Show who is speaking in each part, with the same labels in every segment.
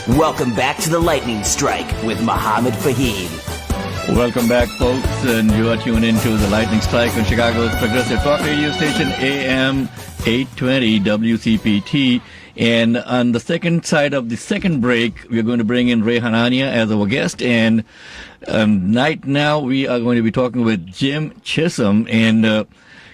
Speaker 1: Welcome back to the Lightning Strike with Mohammed Fahim.
Speaker 2: Welcome back, folks, and you are tuned into the Lightning Strike on Chicago's Progressive Talk Radio station, AM 820 WCPT. And on the second side of the second break, we're going to bring in Ray Hanania as our guest. And right now, we are going to be talking with Jim Chisholm. And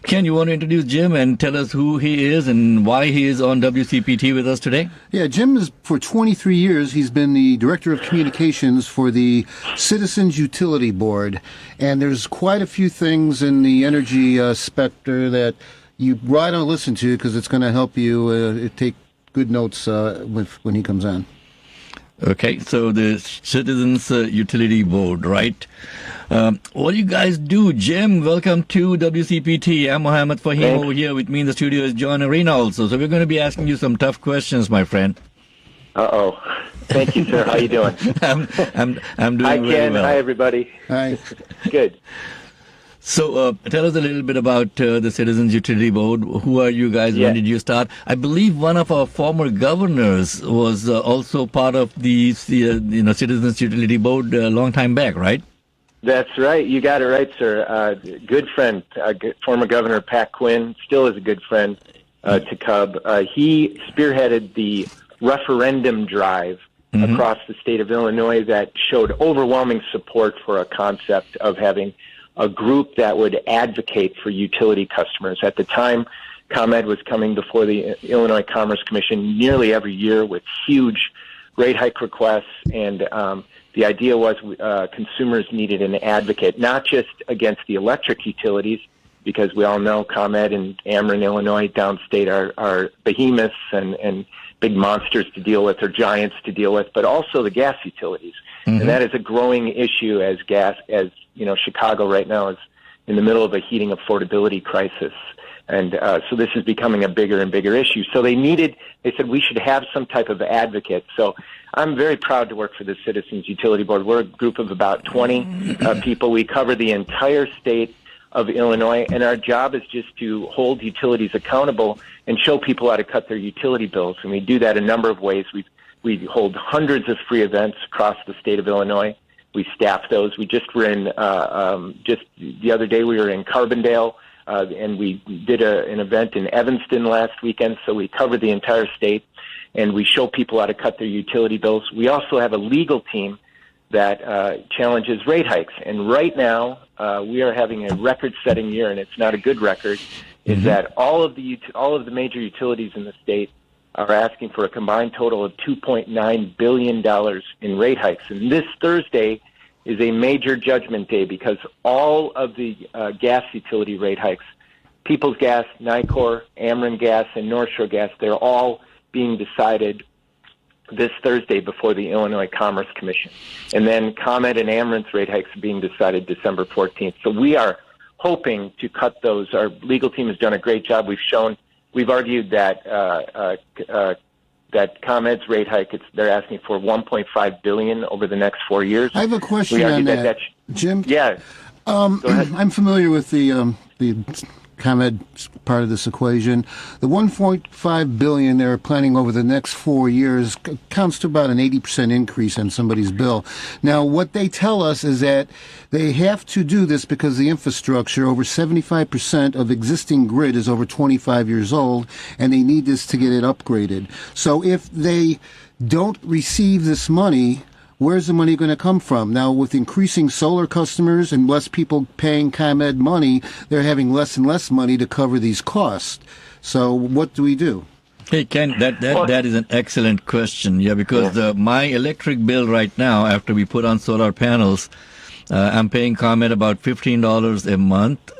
Speaker 2: Ken, you want to introduce Jim and tell us who he is and why he is on WCPT with us today?
Speaker 3: Yeah, Jim is, for 23 years, he's been the Director of Communications for the Citizens Utility Board. And there's quite a few things in the energy specter that you want to listen to because it's going to help you take good notes when he comes on.
Speaker 2: Okay, so the Citizens Utility Board, right? What do you guys do? Jim, welcome to WCPT. I'm Mohammed Fahim. Over here with me in the studio is John Arena also. So we're going to be asking you some tough questions, my friend.
Speaker 4: Uh-oh. Thank you, sir. How you doing?
Speaker 2: I'm doing
Speaker 4: Hi,
Speaker 2: very
Speaker 4: Ken.
Speaker 2: well.
Speaker 4: Hi, everybody.
Speaker 3: Hi.
Speaker 4: Good.
Speaker 2: So tell us a little bit about the Citizens Utility Board. Who are you guys?
Speaker 4: Yeah.
Speaker 2: When did you start? I believe one of our former governors was also part of the Citizens Utility Board a long time back, right?
Speaker 4: That's right. You got it right, sir. Good friend, former Governor Pat Quinn, still is a good friend to CUB. He spearheaded the referendum drive across the state of Illinois that showed overwhelming support for a concept of having a group that would advocate for utility customers. At the time, ComEd was coming before the Illinois Commerce Commission nearly every year with huge rate hike requests, and the idea was consumers needed an advocate, not just against the electric utilities, because we all know ComEd and Ameren, Illinois, downstate are behemoths and big monsters to deal with, or giants to deal with, but also the gas utilities. And that is a growing issue as Chicago right now is in the middle of a heating affordability crisis. And so this is becoming a bigger and bigger issue. So they said we should have some type of advocate. So I'm very proud to work for the Citizens Utility Board. We're a group of about 20 people. We cover the entire state of Illinois, and our job is just to hold utilities accountable and show people how to cut their utility bills. And we do that a number of ways. We hold hundreds of free events across the state of Illinois. We staff those. We just were in, just the other day we were in Carbondale, and we did an event in Evanston last weekend, so we covered the entire state, and we show people how to cut their utility bills. We also have a legal team that challenges rate hikes, and right now we are having a record-setting year, and it's not a good record, is that all of the major utilities in the state are asking for a combined total of $2.9 billion in rate hikes. And this Thursday is a major judgment day because all of the gas utility rate hikes, Peoples Gas, Nicor, Ameren Gas, and North Shore Gas, they're all being decided this Thursday before the Illinois Commerce Commission. And then ComEd and Ameren's rate hikes are being decided December 14th. So we are hoping to cut those. Our legal team has done a great job. We've argued that that ComEd's rate hike, they're asking for $1.5 billion over the next 4 years.
Speaker 3: I have a question on that, Jim.
Speaker 4: Yeah. Go ahead.
Speaker 3: I'm familiar with the ComEd part of this equation. The $1.5 billion they're planning over the next 4 years counts to about an 80% increase on somebody's bill. Now, what they tell us is that they have to do this because the infrastructure, over 75% of existing grid is over 25 years old, and they need this to get it upgraded. So if they don't receive this money, where's the money going to come from? Now, with increasing solar customers and less people paying ComEd money, they're having less and less money to cover these costs. So what do we do?
Speaker 2: Hey, Ken, that is an excellent question. Yeah, because my electric bill right now, after we put on solar panels, I'm paying ComEd about $15 a month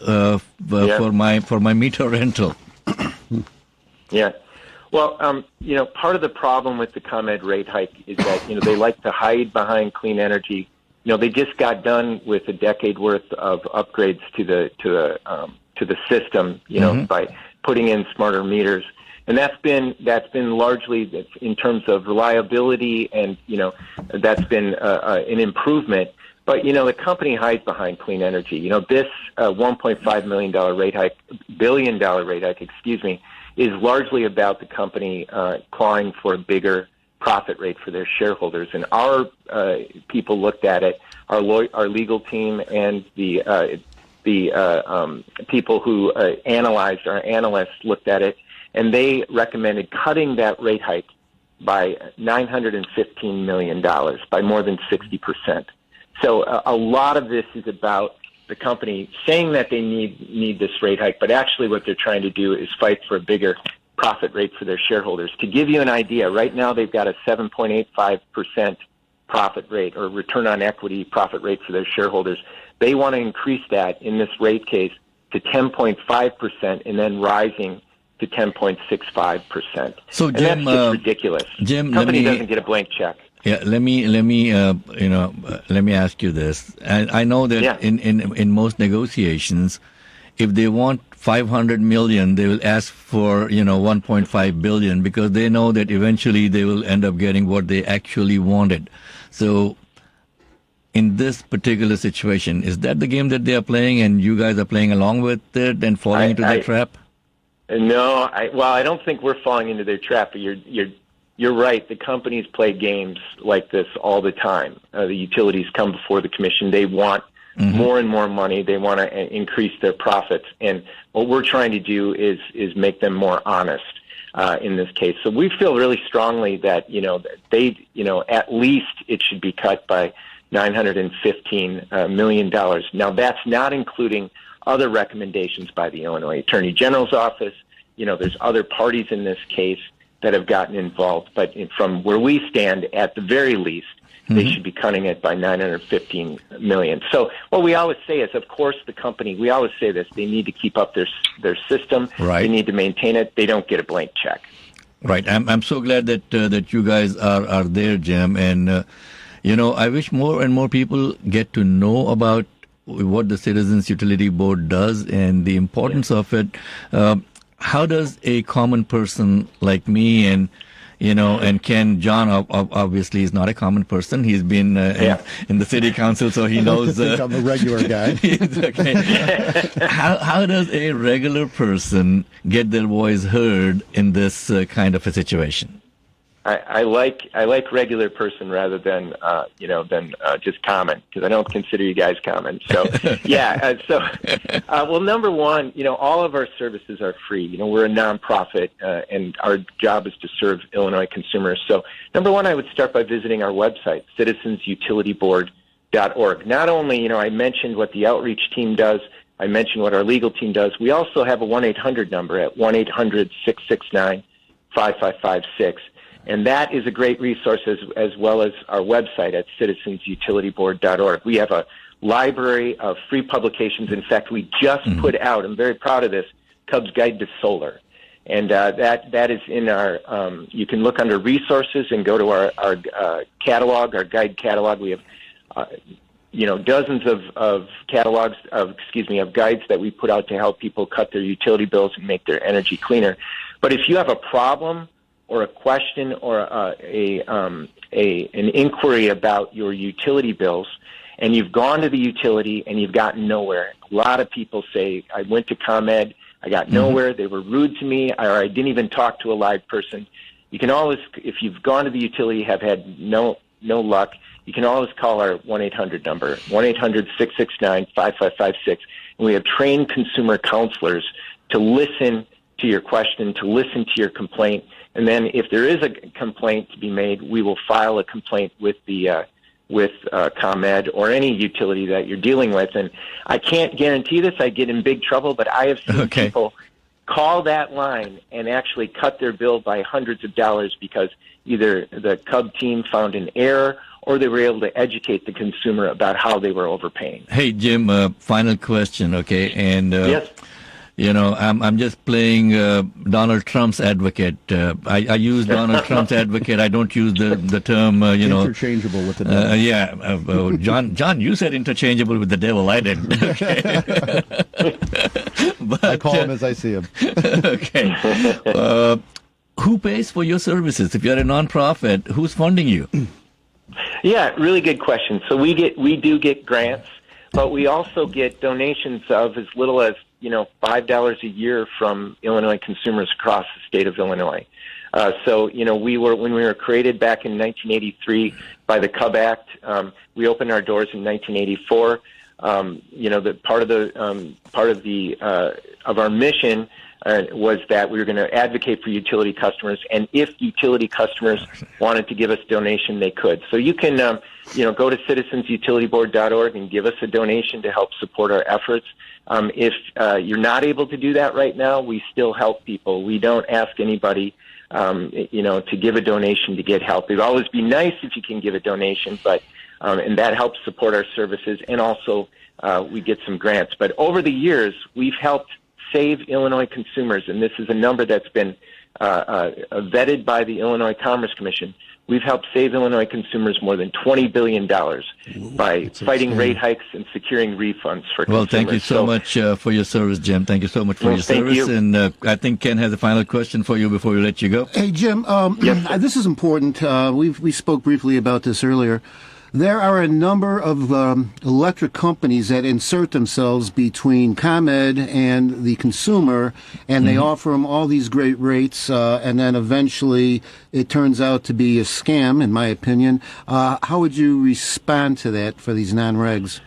Speaker 2: for my meter rental.
Speaker 4: Yeah. Well, part of the problem with the ComEd rate hike is that, they like to hide behind clean energy. They just got done with a decade worth of upgrades to the system, by putting in smarter meters. And that's been largely in terms of reliability, and, that's been an improvement. But, the company hides behind clean energy. This $1.5 billion rate hike, is largely about the company clawing for a bigger profit rate for their shareholders. And our people looked at it, our legal team and the people who analyzed, our analysts looked at it, and they recommended cutting that rate hike by $915 million, by more than 60%. So a lot of this is about the company saying that they need this rate hike, but actually what they're trying to do is fight for a bigger profit rate for their shareholders. To give you an idea, right now they've got a 7.85% profit rate or return on equity profit rate for their shareholders. They want to increase that in this rate case to 10.5% and then rising to 10.65%.
Speaker 2: So,
Speaker 4: and
Speaker 2: Jim,
Speaker 4: that's just ridiculous.
Speaker 2: Jim,
Speaker 4: company doesn't get a blank check.
Speaker 2: Yeah, let me ask you this. I know that in most negotiations, if they want 500 million, they will ask for 1.5 billion because they know that eventually they will end up getting what they actually wanted. So, in this particular situation, is that the game that they are playing, and you guys are playing along with it and falling into that trap?
Speaker 4: No, I don't think we're falling into their trap. But you're right. The companies play games like this all the time. The utilities come before the commission. They want more and more money. They want to increase their profits. And what we're trying to do is make them more honest in this case. So we feel really strongly that, at least it should be cut by $915 million. Now, that's not including other recommendations by the Illinois Attorney General's office. There's other parties in this case that have gotten involved. But from where we stand, at the very least, they should be cutting it by $915 million. So what we always say is, of course, the company, we always say this, they need to keep up their system.
Speaker 2: Right.
Speaker 4: They need to maintain it. They don't get a blank check.
Speaker 2: Right. I'm so glad that you guys are there, Jim. And, I wish more and more people get to know about what the Citizens Utility Board does and the importance of it. How does a common person like me and Ken, John obviously is not a common person. He's been in the city council, so he knows.
Speaker 5: I'm a regular guy.
Speaker 2: Okay. How does a regular person get their voice heard in this kind of a situation?
Speaker 4: I like regular person rather than just common, because I don't consider you guys common. So well, number one, all of our services are free. We're a nonprofit, and our job is to serve Illinois consumers. So number one, I would start by visiting our website, citizensutilityboard.org. Not only, I mentioned what the outreach team does. I mentioned what our legal team does. We also have a 1-800 number at 1-800-669-5556. And that is a great resource as well as our website at citizensutilityboard.org. We have a library of free publications. In fact, we just put out, I'm very proud of this, CUB's Guide to Solar. And that is in our, you can look under resources and go to our catalog, our guide catalog. We have, dozens of catalogs of guides that we put out to help people cut their utility bills and make their energy cleaner. But if you have a problem or a question or an inquiry about your utility bills, and you've gone to the utility and you've gotten nowhere. A lot of people say, I went to ComEd, I got nowhere, they were rude to me, or I didn't even talk to a live person. You can always, if you've gone to the utility, have had no luck, you can always call our 1-800 number, 1-800-669-5556, and we have trained consumer counselors to listen to your question, to listen to your complaint. And then if there is a complaint to be made, we will file a complaint with the ComEd or any utility that you're dealing with. And I can't guarantee this. I get in big trouble, but I have seen people call that line and actually cut their bill by hundreds of dollars because either the CUB team found an error or they were able to educate the consumer about how they were overpaying.
Speaker 2: Hey, Jim, final question, okay? And
Speaker 4: yes.
Speaker 2: I'm just playing Donald Trump's advocate. I use Donald Trump's advocate. I don't use the term,
Speaker 5: interchangeable with the devil.
Speaker 2: John, you said interchangeable with the devil. I didn't. Okay. But,
Speaker 5: I call him as I see him.
Speaker 2: Okay. Who pays for your services? If you're a nonprofit, who's funding you?
Speaker 4: Yeah, really good question. So we do get grants, but we also get donations of as little as $5 a year from Illinois consumers across the state of Illinois. So, when we were created back in 1983 by the CUB Act, we opened our doors in 1984. The part of our mission was that we were going to advocate for utility customers, and if utility customers wanted to give us donation, they could. So you can, go to citizensutilityboard.org and give us a donation to help support our efforts. If you're not able to do that right now, we still help people. We don't ask anybody, to give a donation to get help. It'd always be nice if you can give a donation, but and that helps support our services, and also we get some grants. But over the years, we've helped save Illinois consumers, and this is a number that's been vetted by the Illinois Commerce Commission. We've helped save Illinois consumers more than $20 billion by fighting rate hikes and securing refunds for consumers.
Speaker 2: Well, thank you so much for your service, Jim. Thank you so much for your service.
Speaker 4: You.
Speaker 2: And I think Ken has a final question for you before we let you go.
Speaker 3: Hey, Jim,
Speaker 4: Yes,
Speaker 3: this is important. We spoke briefly about this earlier. There are a number of electric companies that insert themselves between ComEd and the consumer, and they offer them all these great rates, and then eventually it turns out to be a scam, in my opinion. How would you respond to that for these non-regs?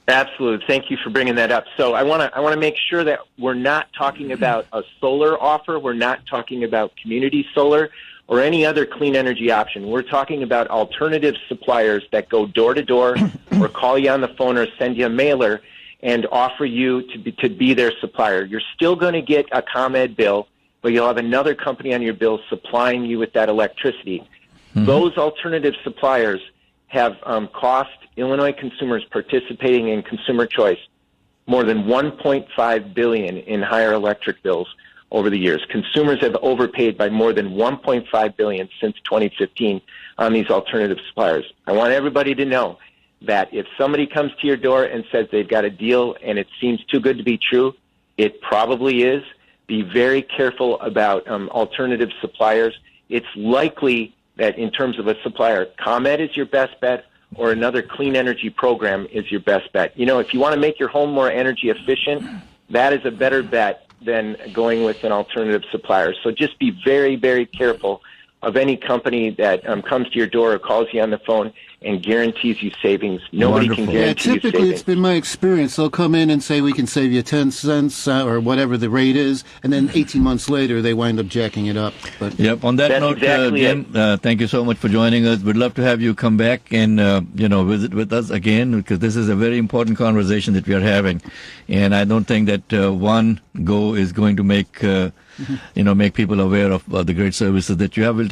Speaker 4: Absolutely. Thank you for bringing that up. So I want to make sure that we're not talking about a solar offer. We're not talking about community solar or any other clean energy option. We're talking about alternative suppliers that go door to door or call you on the phone or send you a mailer and offer you to be their supplier. You're still going to get a ComEd bill, but you'll have another company on your bill supplying you with that electricity. Mm-hmm. Those alternative suppliers have cost Illinois consumers participating in Consumer Choice more than $1.5 billion in higher electric bills over the years. Consumers have overpaid by more than $1.5 billion since 2015 on these alternative suppliers. I want everybody to know that if somebody comes to your door and says they've got a deal and it seems too good to be true, it probably is. Be very careful about alternative suppliers. It's likely that in terms of a supplier, ComEd is your best bet, or another clean energy program is your best bet. If you want to make your home more energy efficient, that is a better bet than going with an alternative supplier. So just be very, very careful of any company that comes to your door or calls you on the phone and guarantees you savings. Nobody
Speaker 2: Wonderful.
Speaker 4: can guarantee you
Speaker 3: Typically,
Speaker 4: savings.
Speaker 3: it's been my experience. They'll come in and say, we can save you 10 cents or whatever the rate is, and then 18 months later, they wind up jacking it up. But
Speaker 2: Yep. On that
Speaker 4: That's
Speaker 2: note,
Speaker 4: exactly
Speaker 2: Jim, thank you so much for joining us. We'd love to have you come back and visit with us again, because this is a very important conversation that we are having, and I don't think that one go is going to make make people aware of the great services that you have. We'll